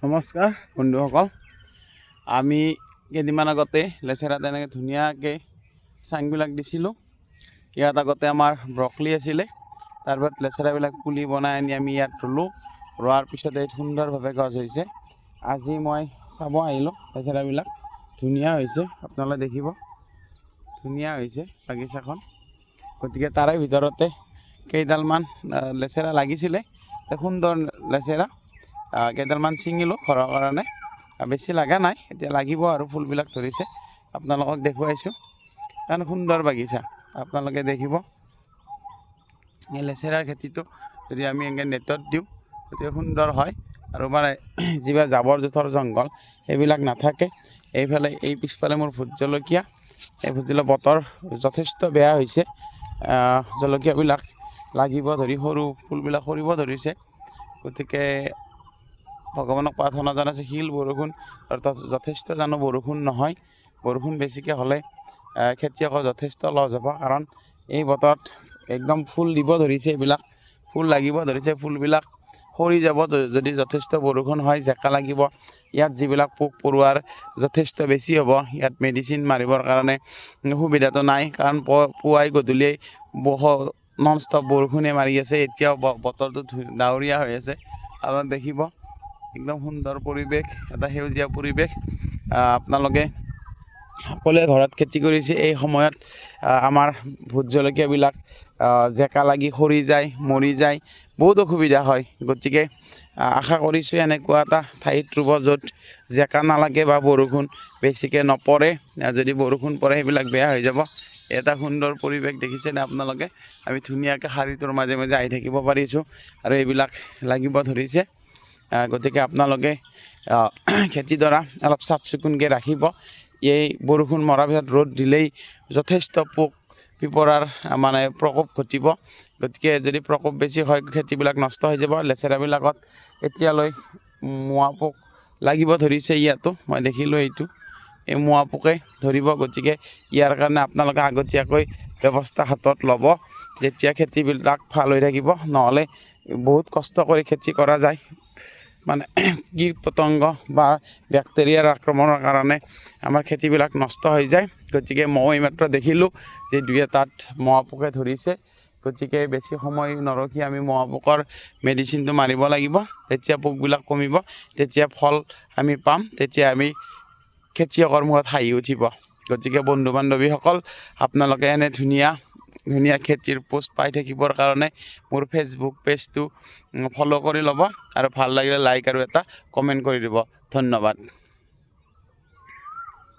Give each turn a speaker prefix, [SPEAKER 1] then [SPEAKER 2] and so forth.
[SPEAKER 1] নমস্কাৰ বন্ধুসকল, আমি কেইদিনমান আগতে লেচেৰাত এনেকৈ ধুনীয়াকৈ চাংবিলাক দিছিলোঁ। ইয়াত আগতে আমাৰ ব্ৰকলি আছিলে, তাৰ পিছত লেচেৰাবিলাক পুলি বনাই আনি আমি ইয়াত ৰুলোঁ। ৰোৱাৰ পিছত এই সুন্দৰভাৱে গছ হৈছে। আজি মই চাব আহিলোঁ লেচেৰাবিলাক ধুনীয়া হৈছে, আপোনালোকে দেখিব ধুনীয়া হৈছে বাগিচাখন। গতিকে তাৰে ভিতৰতে কেইডালমান লেচেৰা লাগিছিলে, সুন্দৰ লেচেৰা কেইডালমান ছিঙিলোঁ ঘৰৰ কাৰণে, বেছি লগা নাই, এতিয়া লাগিব আৰু ফুলবিলাক ধৰিছে। আপোনালোকক দেখুৱাইছোঁ, কাৰণ সুন্দৰ বাগিচা আপোনালোকে দেখিব। এই লেচেৰাৰ খেতিটো যদি আমি এনেকৈ নেটত দিওঁ গতিকে সুন্দৰ হয়, আৰু মানে যিবিলাক জাবৰ জোঁথৰ জংঘল সেইবিলাক নাথাকে। এইফালে এই পিছফালে মোৰ ভোট জলকীয়া, এই ভোট জলকীয়া বতৰ যথেষ্ট বেয়া হৈছে, জলকীয়াবিলাক লাগিব ধৰি সৰু ফুলবিলাক সৰিব ধৰিছে। গতিকে ভগৱানক প্ৰাৰ্থনা জনাইছে শিল বৰষুণ অৰ্থাৎ যথেষ্ট জানো বৰষুণ নহয়। বৰষুণ বেছিকৈ হ'লে খেতিয়কৰ যথেষ্ট লছ হ'ব, কাৰণ এই বতৰত একদম ফুল দিব ধৰিছে, এইবিলাক ফুল লাগিব ধৰিছে, ফুলবিলাক সৰি যাব যদি যথেষ্ট বৰষুণ হয়, জেকা লাগিব। ইয়াত যিবিলাক পোক পৰুৱাৰ যথেষ্ট বেছি হ'ব, ইয়াত মেডিচিন মাৰিবৰ কাৰণে সুবিধাটো নাই, কাৰণ পুৱাই গধূলিয়েই নন ষ্টপ বৰষুণে মাৰি আছে। এতিয়াও বতৰটো ডাৱৰীয়া হৈ আছে, আপোনালোকে দেখিব একদম সুন্দৰ পৰিৱেশ, এটা সেউজীয়া পৰিৱেশ। আপোনালোকে সকলোৱে ঘৰত খেতি কৰিছে। এই সময়ত আমাৰ ভোট জলকীয়াবিলাক জেকা লাগি সৰি যায়, মৰি যায়, বহুত অসুবিধা হয়। গতিকে আশা কৰিছোঁ এনেকুৱা এটা ঠাইত ৰুব য'ত জেকা নালাগে বা বৰষুণ বেছিকৈ নপৰে। যদি বৰষুণ পৰে সেইবিলাক বেয়া হৈ যাব। এটা সুন্দৰ পৰিৱেশ দেখিছেনে আপোনালোকে? আমি ধুনীয়াকৈ শাৰীটোৰ মাজে মাজে আহি থাকিব পাৰিছোঁ, আৰু এইবিলাক লাগিব ধৰিছে। গতিকে আপোনালোকে খেতিডৰা অলপ চাফ চিকুণকৈ ৰাখিব। এই বৰষুণ মৰাৰ পিছত ৰ'দ দিলেই যথেষ্ট পোক পিপৰাৰ মানে প্ৰকোপ ঘটিব। গতিকে যদি প্ৰকোপ বেছি হয় খেতিবিলাক নষ্ট হৈ যাব। লেচেৰাবিলাকত এতিয়ালৈ মোৱা পোক লাগিব ধৰিছে, ইয়াতো মই দেখিলোঁ এইটো এই মোৱা পোকে ধৰিব। গতিকে ইয়াৰ কাৰণে আপোনালোকে আগতীয়াকৈ ব্যৱস্থা হাতত ল'ব, যেতিয়া খেতিবিলাক ভাল হৈ থাকিব। নহ'লে বহুত কষ্ট কৰি খেতি কৰা যায়, মানে কীট পতংগ বা বেক্টেৰিয়াৰ আক্ৰমণৰ কাৰণে আমাৰ খেতিবিলাক নষ্ট হৈ যায়। গতিকে মই এইমাত্ৰ দেখিলোঁ যে দুই এটাত মহ পোকে ধৰিছে। গতিকে বেছি সময় নৰখি আমি মহ পোকৰ মেডিচিনটো মাৰিব লাগিব। তেতিয়া পোকবিলাক কমিব, তেতিয়া ফল আমি পাম, তেতিয়া আমি খেতিয়কৰ মুখত হাঁহি উঠিব। গতিকে বন্ধু বান্ধৱীসকল, আপোনালোকে এনে ধুনীয়া ধুনীয়া খেতিৰ পোষ্ট পাই থাকিবৰ কাৰণে মোৰ ফেচবুক পেজটো ফ'ল' কৰি ল'ব, আৰু ভাল লাগিলে লাইক আৰু এটা কমেণ্ট কৰি দিব। ধন্যবাদ।